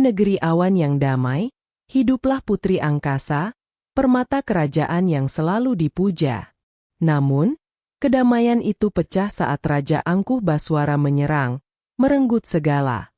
negeri awan yang damai, hiduplah Putri Angkasa, permata kerajaan yang selalu dipuja. Namun, kedamaian itu pecah saat Raja Angkuh Baswara menyerang, merenggut segala.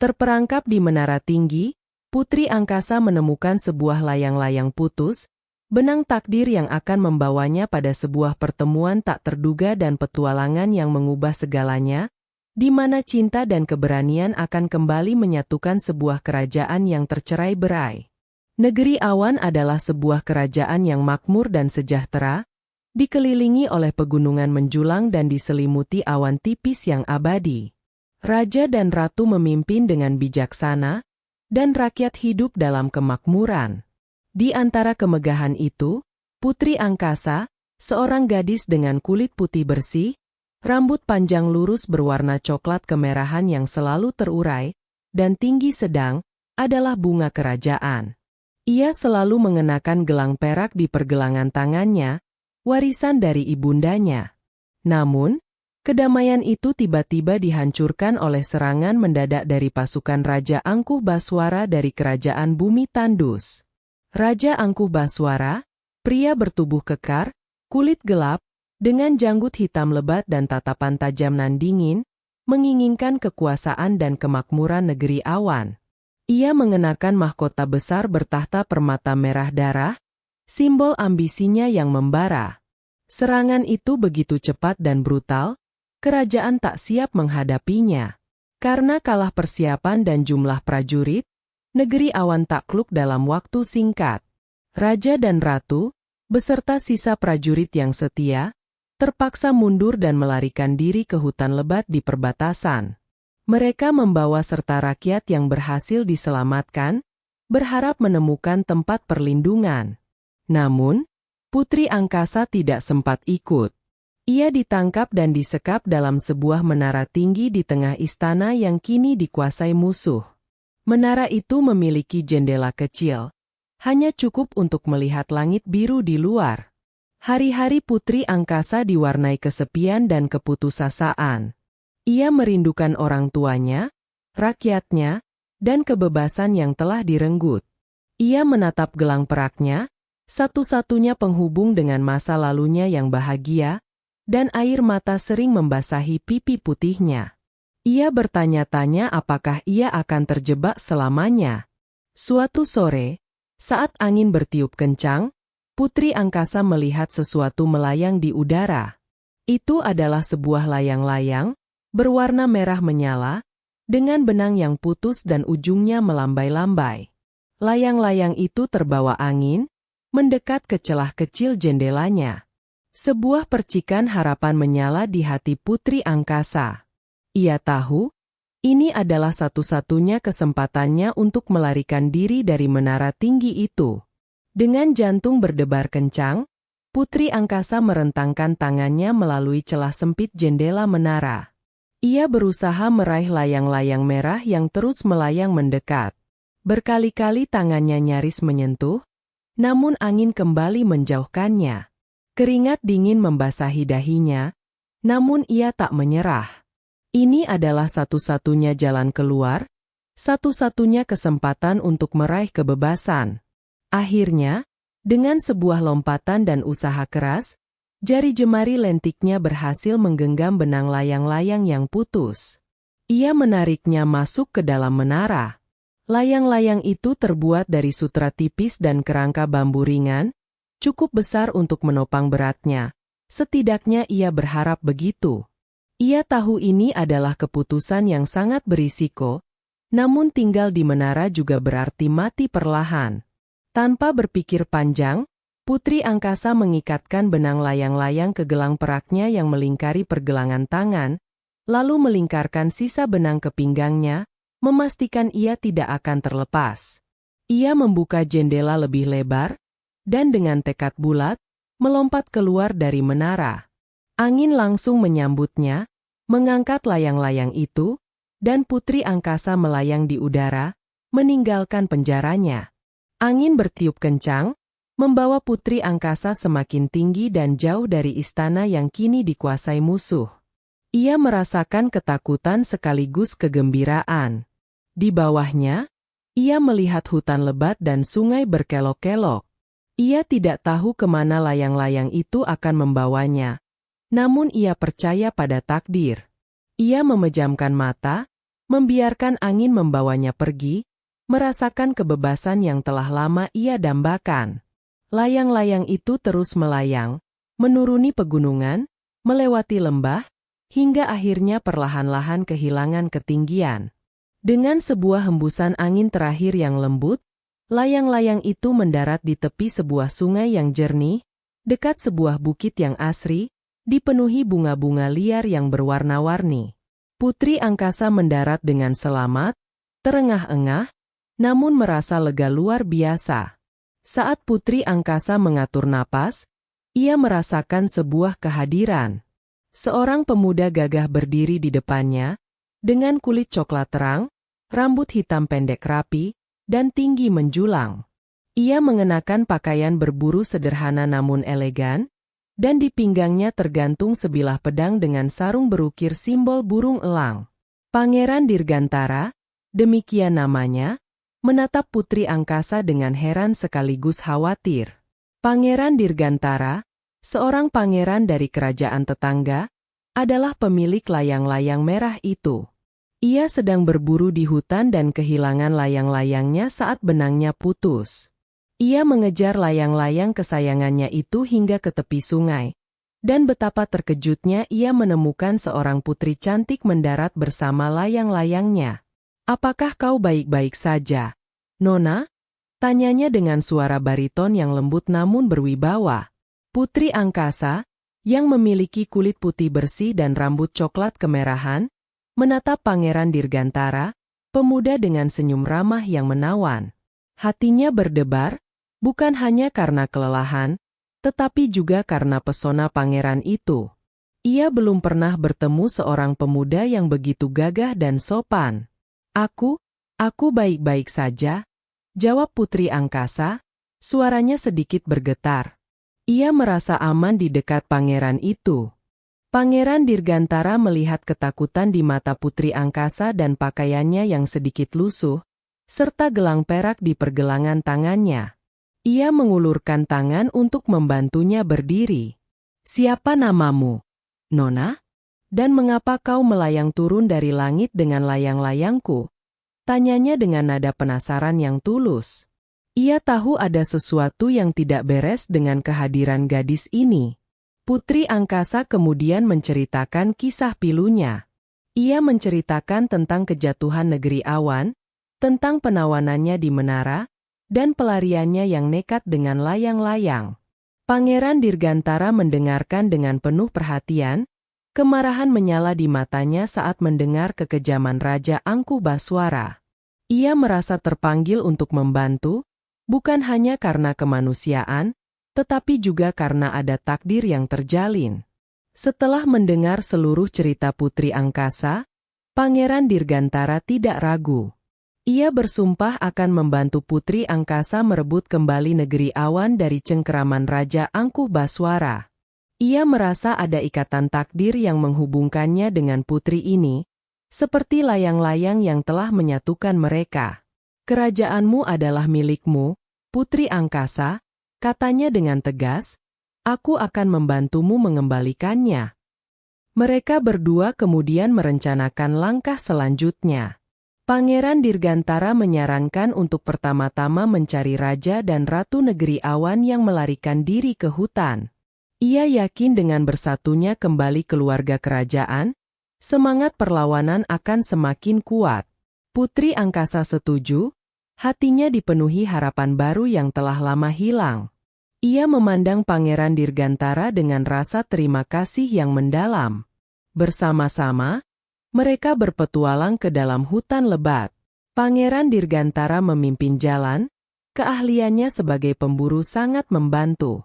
Terperangkap di menara tinggi, Putri Angkasa menemukan sebuah layang-layang putus, benang takdir yang akan membawanya pada sebuah pertemuan tak terduga dan petualangan yang mengubah segalanya, di mana cinta dan keberanian akan kembali menyatukan sebuah kerajaan yang tercerai-berai. Negeri Awan adalah sebuah kerajaan yang makmur dan sejahtera, dikelilingi oleh pegunungan menjulang dan diselimuti awan tipis yang abadi. Raja dan ratu memimpin dengan bijaksana, dan rakyat hidup dalam kemakmuran. Di antara kemegahan itu, Putri Angkasa, seorang gadis dengan kulit putih bersih, rambut panjang lurus berwarna coklat kemerahan yang selalu terurai, dan tinggi sedang, adalah bunga kerajaan. Ia selalu mengenakan gelang perak di pergelangan tangannya, warisan dari ibundanya. Namun, kedamaian itu tiba-tiba dihancurkan oleh serangan mendadak dari pasukan Raja Angkuh Baswara dari kerajaan Bumi Tandus. Raja Angkuh Baswara, pria bertubuh kekar, kulit gelap, dengan janggut hitam lebat dan tatapan tajam nan dingin, menginginkan kekuasaan dan kemakmuran negeri awan. Ia mengenakan mahkota besar bertahta permata merah darah, simbol ambisinya yang membara. Serangan itu begitu cepat dan brutal, kerajaan tak siap menghadapinya. Karena kalah persiapan dan jumlah prajurit, negeri awan takluk dalam waktu singkat. Raja dan ratu, beserta sisa prajurit yang setia, terpaksa mundur dan melarikan diri ke hutan lebat di perbatasan. Mereka membawa serta rakyat yang berhasil diselamatkan, berharap menemukan tempat perlindungan. Namun, Putri Angkasa tidak sempat ikut. Ia ditangkap dan disekap dalam sebuah menara tinggi di tengah istana yang kini dikuasai musuh. Menara itu memiliki jendela kecil, hanya cukup untuk melihat langit biru di luar. Hari-hari Putri Angkasa diwarnai kesepian dan keputusasaan. Ia merindukan orang tuanya, rakyatnya, dan kebebasan yang telah direnggut. Ia menatap gelang peraknya, satu-satunya penghubung dengan masa lalunya yang bahagia, dan air mata sering membasahi pipi putihnya. Ia bertanya-tanya apakah ia akan terjebak selamanya. Suatu sore, saat angin bertiup kencang, Putri Angkasa melihat sesuatu melayang di udara. Itu adalah sebuah layang-layang, berwarna merah menyala, dengan benang yang putus dan ujungnya melambai-lambai. Layang-layang itu terbawa angin, mendekat ke celah kecil jendelanya. Sebuah percikan harapan menyala di hati Putri Angkasa. Ia tahu, ini adalah satu-satunya kesempatannya untuk melarikan diri dari menara tinggi itu. Dengan jantung berdebar kencang, Putri Angkasa merentangkan tangannya melalui celah sempit jendela menara. Ia berusaha meraih layang-layang merah yang terus melayang mendekat. Berkali-kali tangannya nyaris menyentuh, namun angin kembali menjauhkannya. Keringat dingin membasahi dahinya, namun ia tak menyerah. Ini adalah satu-satunya jalan keluar, satu-satunya kesempatan untuk meraih kebebasan. Akhirnya, dengan sebuah lompatan dan usaha keras, jari jemari lentiknya berhasil menggenggam benang layang-layang yang putus. Ia menariknya masuk ke dalam menara. Layang-layang itu terbuat dari sutra tipis dan kerangka bambu ringan, cukup besar untuk menopang beratnya. Setidaknya ia berharap begitu. Ia tahu ini adalah keputusan yang sangat berisiko, namun tinggal di menara juga berarti mati perlahan. Tanpa berpikir panjang, Putri Angkasa mengikatkan benang layang-layang ke gelang peraknya yang melingkari pergelangan tangan, lalu melingkarkan sisa benang ke pinggangnya, memastikan ia tidak akan terlepas. Ia membuka jendela lebih lebar, dan dengan tekad bulat, melompat keluar dari menara. Angin langsung menyambutnya, mengangkat layang-layang itu, dan Putri Angkasa melayang di udara, meninggalkan penjaranya. Angin bertiup kencang, membawa Putri Angkasa semakin tinggi dan jauh dari istana yang kini dikuasai musuh. Ia merasakan ketakutan sekaligus kegembiraan. Di bawahnya, Ia melihat hutan lebat dan sungai berkelok-kelok. Ia tidak tahu kemana layang-layang itu akan membawanya. Namun ia percaya pada takdir. Ia memejamkan mata, membiarkan angin membawanya pergi, merasakan kebebasan yang telah lama ia dambakan. Layang-layang itu terus melayang, menuruni pegunungan, melewati lembah, hingga akhirnya perlahan-lahan kehilangan ketinggian. Dengan sebuah hembusan angin terakhir yang lembut, layang-layang itu mendarat di tepi sebuah sungai yang jernih, dekat sebuah bukit yang asri, dipenuhi bunga-bunga liar yang berwarna-warni. Putri angkasa mendarat dengan selamat, terengah-engah, namun merasa lega luar biasa. Saat putri angkasa mengatur napas, ia merasakan sebuah kehadiran. Seorang pemuda gagah berdiri di depannya, dengan kulit coklat terang, rambut hitam pendek rapi, dan tinggi menjulang. Ia mengenakan pakaian berburu sederhana namun elegan, dan di pinggangnya tergantung sebilah pedang dengan sarung berukir simbol burung elang. Pangeran Dirgantara, demikian namanya, menatap putri angkasa dengan heran sekaligus khawatir. Pangeran Dirgantara, seorang pangeran dari kerajaan tetangga, adalah pemilik layang-layang merah itu. Ia sedang berburu di hutan dan kehilangan layang-layangnya saat benangnya putus. Ia mengejar layang-layang kesayangannya itu hingga ke tepi sungai. Dan betapa terkejutnya ia menemukan seorang putri cantik mendarat bersama layang-layangnya. "Apakah kau baik-baik saja, Nona?" tanyanya dengan suara bariton yang lembut namun berwibawa. Putri angkasa, yang memiliki kulit putih bersih dan rambut coklat kemerahan, menatap Pangeran Dirgantara, pemuda dengan senyum ramah yang menawan. Hatinya berdebar, bukan hanya karena kelelahan, tetapi juga karena pesona pangeran itu. Ia belum pernah bertemu seorang pemuda yang begitu gagah dan sopan. Aku baik-baik saja," jawab putri angkasa, suaranya sedikit bergetar. Ia merasa aman di dekat pangeran itu. Pangeran Dirgantara melihat ketakutan di mata putri angkasa dan pakaiannya yang sedikit lusuh, serta gelang perak di pergelangan tangannya. Ia mengulurkan tangan untuk membantunya berdiri. "Siapa namamu, Nona? Dan mengapa kau melayang turun dari langit dengan layang-layangku?" tanyanya dengan nada penasaran yang tulus. Ia tahu ada sesuatu yang tidak beres dengan kehadiran gadis ini. Putri angkasa kemudian menceritakan kisah pilunya. Ia menceritakan tentang kejatuhan negeri awan, tentang penawanannya di menara, dan pelariannya yang nekat dengan layang-layang. Pangeran Dirgantara mendengarkan dengan penuh perhatian. Kemarahan menyala di matanya saat mendengar kekejaman Raja Angkubaswara. Ia merasa terpanggil untuk membantu, bukan hanya karena kemanusiaan, tetapi juga karena ada takdir yang terjalin. Setelah mendengar seluruh cerita putri angkasa, Pangeran Dirgantara tidak ragu. Ia bersumpah akan membantu putri angkasa merebut kembali negeri awan dari cengkeraman Raja Angkubaswara. Ia merasa ada ikatan takdir yang menghubungkannya dengan putri ini, seperti layang-layang yang telah menyatukan mereka. "Kerajaanmu adalah milikmu, putri angkasa," katanya dengan tegas, "aku akan membantumu mengembalikannya." Mereka berdua kemudian merencanakan langkah selanjutnya. Pangeran Dirgantara menyarankan untuk pertama-tama mencari raja dan ratu negeri awan yang melarikan diri ke hutan. Ia yakin dengan bersatunya kembali keluarga kerajaan, semangat perlawanan akan semakin kuat. Putri angkasa setuju, hatinya dipenuhi harapan baru yang telah lama hilang. Ia memandang Pangeran Dirgantara dengan rasa terima kasih yang mendalam. Bersama-sama, mereka berpetualang ke dalam hutan lebat. Pangeran Dirgantara memimpin jalan, keahliannya sebagai pemburu sangat membantu.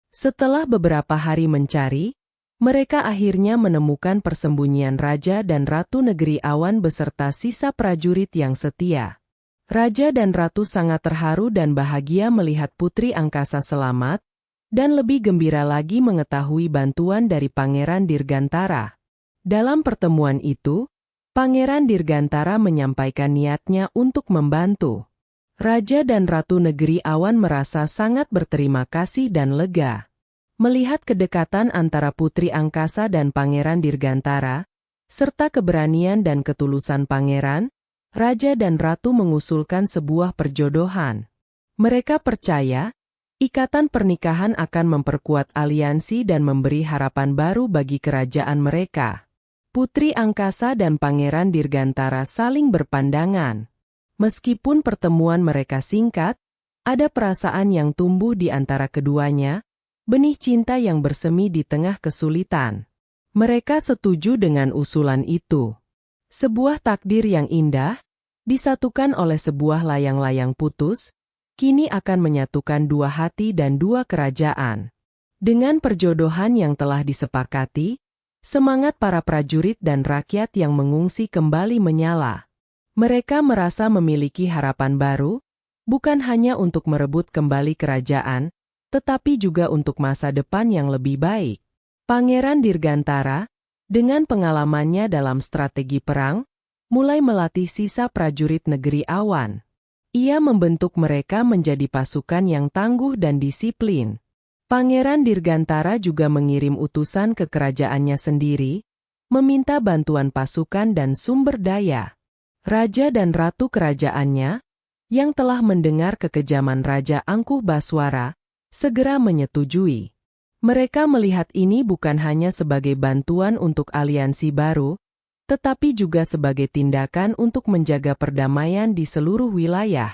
Setelah beberapa hari mencari, mereka akhirnya menemukan persembunyian Raja dan Ratu Negeri Awan beserta sisa prajurit yang setia. Raja dan Ratu sangat terharu dan bahagia melihat putri angkasa selamat, dan lebih gembira lagi mengetahui bantuan dari Pangeran Dirgantara. Dalam pertemuan itu, Pangeran Dirgantara menyampaikan niatnya untuk membantu. Raja dan Ratu Negeri Awan merasa sangat berterima kasih dan lega. Melihat kedekatan antara Putri Angkasa dan Pangeran Dirgantara, serta keberanian dan ketulusan pangeran, Raja dan Ratu mengusulkan sebuah perjodohan. Mereka percaya, ikatan pernikahan akan memperkuat aliansi dan memberi harapan baru bagi kerajaan mereka. Putri Angkasa dan Pangeran Dirgantara saling berpandangan. Meskipun pertemuan mereka singkat, ada perasaan yang tumbuh di antara keduanya, benih cinta yang bersemi di tengah kesulitan. Mereka setuju dengan usulan itu. Sebuah takdir yang indah, disatukan oleh sebuah layang-layang putus, kini akan menyatukan dua hati dan dua kerajaan. Dengan perjodohan yang telah disepakati, semangat para prajurit dan rakyat yang mengungsi kembali menyala. Mereka merasa memiliki harapan baru, bukan hanya untuk merebut kembali kerajaan, tetapi juga untuk masa depan yang lebih baik. Pangeran Dirgantara, dengan pengalamannya dalam strategi perang, mulai melatih sisa prajurit Negeri Awan. Ia membentuk mereka menjadi pasukan yang tangguh dan disiplin. Pangeran Dirgantara juga mengirim utusan ke kerajaannya sendiri, meminta bantuan pasukan dan sumber daya. Raja dan Ratu kerajaannya, yang telah mendengar kekejaman Raja Angkuh Baswara, segera menyetujui. Mereka melihat ini bukan hanya sebagai bantuan untuk aliansi baru, tetapi juga sebagai tindakan untuk menjaga perdamaian di seluruh wilayah.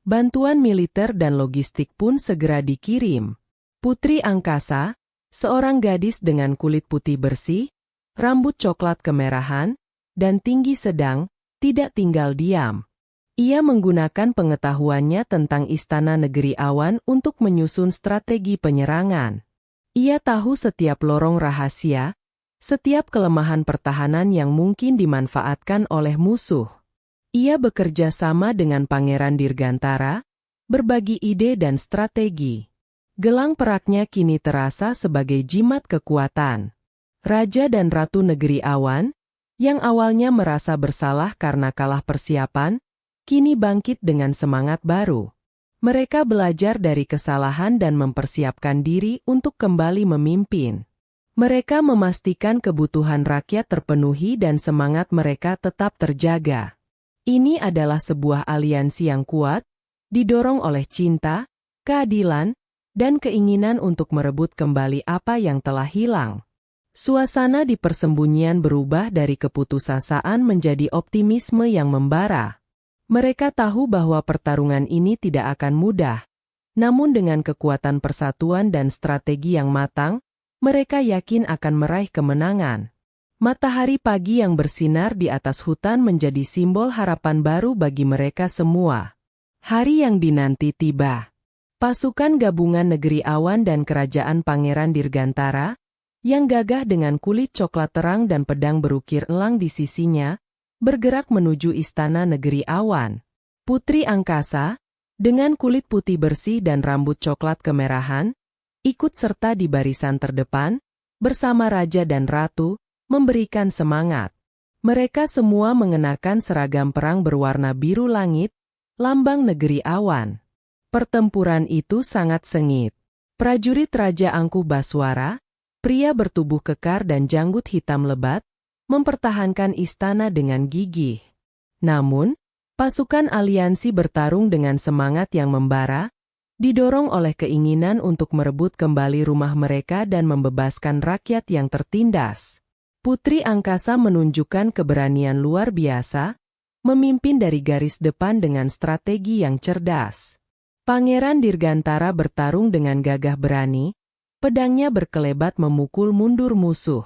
Bantuan militer dan logistik pun segera dikirim. Putri Angkasa, seorang gadis dengan kulit putih bersih, rambut coklat kemerahan, dan tinggi sedang, tidak tinggal diam. Ia menggunakan pengetahuannya tentang Istana Negeri Awan untuk menyusun strategi penyerangan. Ia tahu setiap lorong rahasia, setiap kelemahan pertahanan yang mungkin dimanfaatkan oleh musuh. Ia bekerja sama dengan Pangeran Dirgantara, berbagi ide dan strategi. Gelang peraknya kini terasa sebagai jimat kekuatan. Raja dan Ratu Negeri Awan, yang awalnya merasa bersalah karena kalah persiapan, kini bangkit dengan semangat baru. Mereka belajar dari kesalahan dan mempersiapkan diri untuk kembali memimpin. Mereka memastikan kebutuhan rakyat terpenuhi dan semangat mereka tetap terjaga. Ini adalah sebuah aliansi yang kuat, didorong oleh cinta, keadilan, dan keinginan untuk merebut kembali apa yang telah hilang. Suasana di persembunyian berubah dari keputusasaan menjadi optimisme yang membara. Mereka tahu bahwa pertarungan ini tidak akan mudah, namun dengan kekuatan persatuan dan strategi yang matang, mereka yakin akan meraih kemenangan. Matahari pagi yang bersinar di atas hutan menjadi simbol harapan baru bagi mereka semua. Hari yang dinanti tiba. Pasukan gabungan Negeri Awan dan Kerajaan Pangeran Dirgantara, yang gagah dengan kulit coklat terang dan pedang berukir elang di sisinya, bergerak menuju Istana Negeri Awan. Putri Angkasa, dengan kulit putih bersih dan rambut coklat kemerahan, ikut serta di barisan terdepan, bersama Raja dan Ratu, memberikan semangat. Mereka semua mengenakan seragam perang berwarna biru langit, lambang Negeri Awan. Pertempuran itu sangat sengit. Prajurit Raja Angkuh Baswara, pria bertubuh kekar dan janggut hitam lebat, mempertahankan istana dengan gigih. Namun, pasukan aliansi bertarung dengan semangat yang membara, didorong oleh keinginan untuk merebut kembali rumah mereka dan membebaskan rakyat yang tertindas. Putri Angkasa menunjukkan keberanian luar biasa, memimpin dari garis depan dengan strategi yang cerdas. Pangeran Dirgantara bertarung dengan gagah berani, pedangnya berkelebat memukul mundur musuh.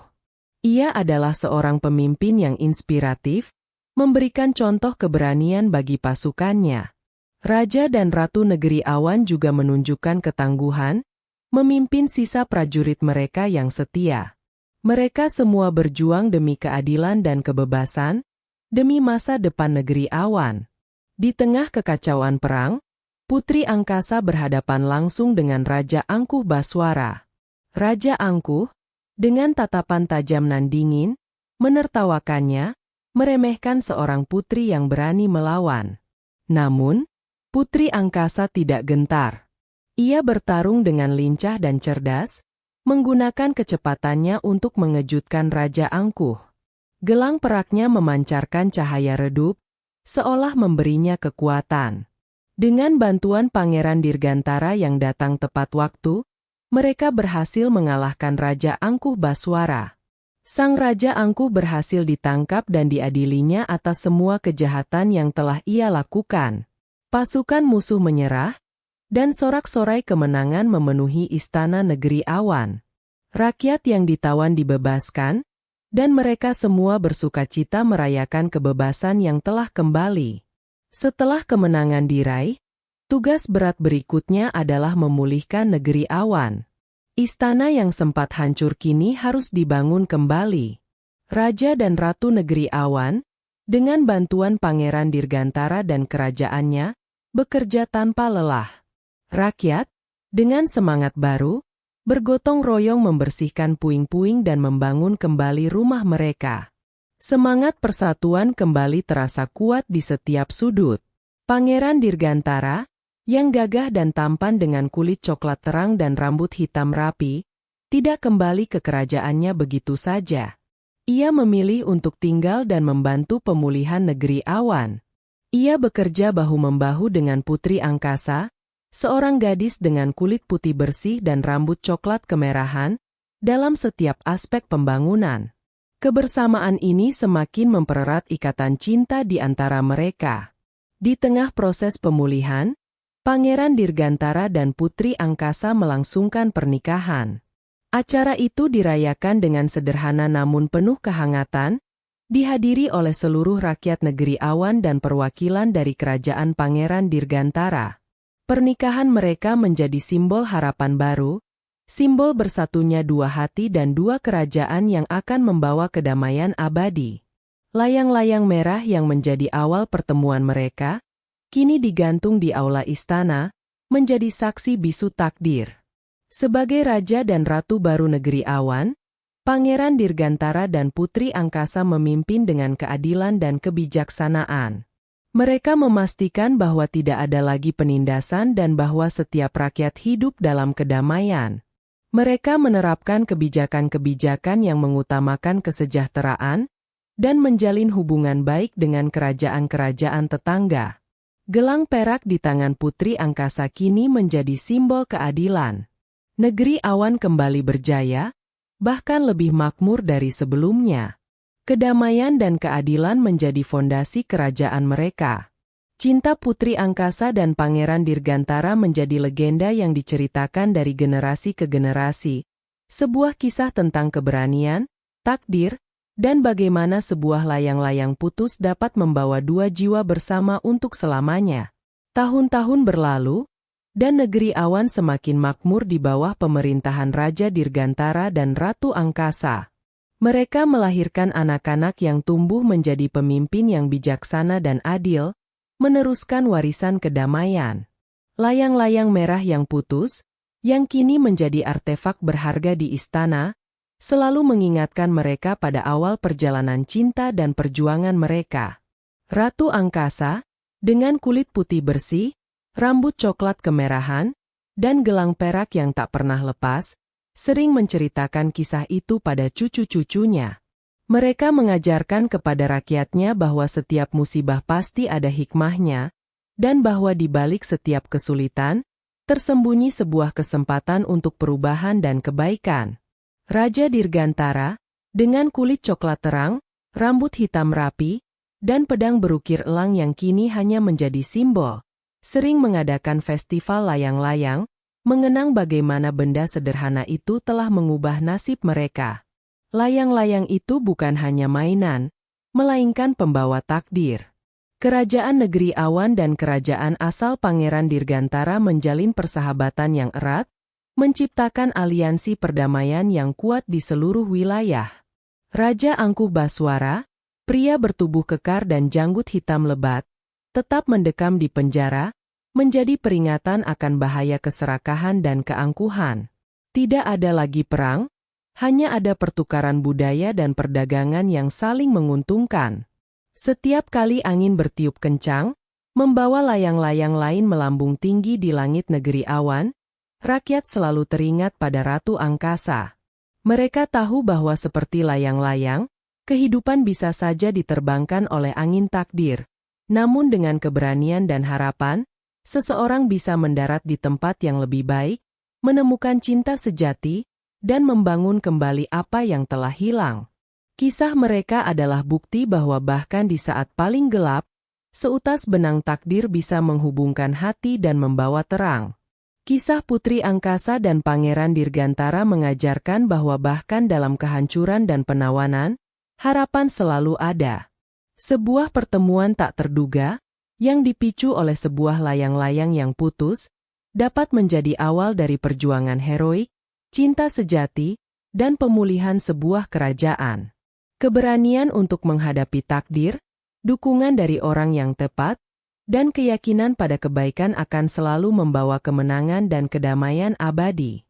Ia adalah seorang pemimpin yang inspiratif, memberikan contoh keberanian bagi pasukannya. Raja dan Ratu Negeri Awan juga menunjukkan ketangguhan, memimpin sisa prajurit mereka yang setia. Mereka semua berjuang demi keadilan dan kebebasan, demi masa depan Negeri Awan. Di tengah kekacauan perang, Putri Angkasa berhadapan langsung dengan Raja Angkuh Baswara. Raja Angkuh, dengan tatapan tajam nan dingin, menertawakannya, meremehkan seorang putri yang berani melawan. Namun, Putri Angkasa tidak gentar. Ia bertarung dengan lincah dan cerdas, menggunakan kecepatannya untuk mengejutkan Raja Angkuh. Gelang peraknya memancarkan cahaya redup, seolah memberinya kekuatan. Dengan bantuan Pangeran Dirgantara yang datang tepat waktu, mereka berhasil mengalahkan Raja Angkuh Baswara. Sang Raja Angkuh berhasil ditangkap dan diadilinya atas semua kejahatan yang telah ia lakukan. Pasukan musuh menyerah, dan sorak-sorai kemenangan memenuhi istana negeri awan. Rakyat yang ditawan dibebaskan, dan mereka semua bersukacita merayakan kebebasan yang telah kembali. Setelah kemenangan diraih, tugas berat berikutnya adalah memulihkan negeri awan. Istana yang sempat hancur kini harus dibangun kembali. Raja dan Ratu Negeri Awan, dengan bantuan Pangeran Dirgantara dan kerajaannya, bekerja tanpa lelah. Rakyat, dengan semangat baru, bergotong royong membersihkan puing-puing dan membangun kembali rumah mereka. Semangat persatuan kembali terasa kuat di setiap sudut. Pangeran Dirgantara, yang gagah dan tampan dengan kulit coklat terang dan rambut hitam rapi, tidak kembali ke kerajaannya begitu saja. Ia memilih untuk tinggal dan membantu pemulihan negeri awan. Ia bekerja bahu-membahu dengan Putri Angkasa, seorang gadis dengan kulit putih bersih dan rambut coklat kemerahan, dalam setiap aspek pembangunan. Kebersamaan ini semakin mempererat ikatan cinta di antara mereka. Di tengah proses pemulihan, Pangeran Dirgantara dan Putri Angkasa melangsungkan pernikahan. Acara itu dirayakan dengan sederhana namun penuh kehangatan, dihadiri oleh seluruh rakyat negeri awan dan perwakilan dari kerajaan Pangeran Dirgantara. Pernikahan mereka menjadi simbol harapan baru, simbol bersatunya dua hati dan dua kerajaan yang akan membawa kedamaian abadi. Layang-layang merah yang menjadi awal pertemuan mereka, kini digantung di aula istana, menjadi saksi bisu takdir. Sebagai Raja dan Ratu baru negeri awan, Pangeran Dirgantara dan Putri Angkasa memimpin dengan keadilan dan kebijaksanaan. Mereka memastikan bahwa tidak ada lagi penindasan dan bahwa setiap rakyat hidup dalam kedamaian. Mereka menerapkan kebijakan-kebijakan yang mengutamakan kesejahteraan dan menjalin hubungan baik dengan kerajaan-kerajaan tetangga. Gelang perak di tangan Putri Angkasa kini menjadi simbol keadilan. Negeri awan kembali berjaya, bahkan lebih makmur dari sebelumnya. Kedamaian dan keadilan menjadi fondasi kerajaan mereka. Cinta Putri Angkasa dan Pangeran Dirgantara menjadi legenda yang diceritakan dari generasi ke generasi. Sebuah kisah tentang keberanian, takdir, dan bagaimana sebuah layang-layang putus dapat membawa dua jiwa bersama untuk selamanya. Tahun-tahun berlalu, dan negeri awan semakin makmur di bawah pemerintahan Raja Dirgantara dan Ratu Angkasa. Mereka melahirkan anak-anak yang tumbuh menjadi pemimpin yang bijaksana dan adil, meneruskan warisan kedamaian. Layang-layang merah yang putus, yang kini menjadi artefak berharga di istana, selalu mengingatkan mereka pada awal perjalanan cinta dan perjuangan mereka. Ratu Angkasa, dengan kulit putih bersih, rambut coklat kemerahan, dan gelang perak yang tak pernah lepas, sering menceritakan kisah itu pada cucu-cucunya. Mereka mengajarkan kepada rakyatnya bahwa setiap musibah pasti ada hikmahnya, dan bahwa di balik setiap kesulitan, tersembunyi sebuah kesempatan untuk perubahan dan kebaikan. Raja Dirgantara, dengan kulit coklat terang, rambut hitam rapi, dan pedang berukir elang yang kini hanya menjadi simbol, sering mengadakan festival layang-layang, mengenang bagaimana benda sederhana itu telah mengubah nasib mereka. Layang-layang itu bukan hanya mainan, melainkan pembawa takdir. Kerajaan negeri awan dan kerajaan asal Pangeran Dirgantara menjalin persahabatan yang erat, menciptakan aliansi perdamaian yang kuat di seluruh wilayah. Raja Angkuh Baswara, pria bertubuh kekar dan janggut hitam lebat, tetap mendekam di penjara, menjadi peringatan akan bahaya keserakahan dan keangkuhan. Tidak ada lagi perang, hanya ada pertukaran budaya dan perdagangan yang saling menguntungkan. Setiap kali angin bertiup kencang, Membawa layang-layang lain melambung tinggi di langit negeri awan, rakyat selalu teringat pada Ratu Angkasa. Mereka tahu bahwa seperti layang-layang, kehidupan bisa saja diterbangkan oleh angin takdir. Namun dengan keberanian dan harapan, seseorang bisa mendarat di tempat yang lebih baik, menemukan cinta sejati, dan membangun kembali apa yang telah hilang. Kisah mereka adalah bukti bahwa bahkan di saat paling gelap, seutas benang takdir bisa menghubungkan hati dan membawa terang. Kisah Putri Angkasa dan Pangeran Dirgantara mengajarkan bahwa bahkan dalam kehancuran dan penawanan, harapan selalu ada. Sebuah pertemuan tak terduga, yang dipicu oleh sebuah layang-layang yang putus, dapat menjadi awal dari perjuangan heroik, cinta sejati, dan pemulihan sebuah kerajaan. Keberanian untuk menghadapi takdir, dukungan dari orang yang tepat, dan keyakinan pada kebaikan akan selalu membawa kemenangan dan kedamaian abadi.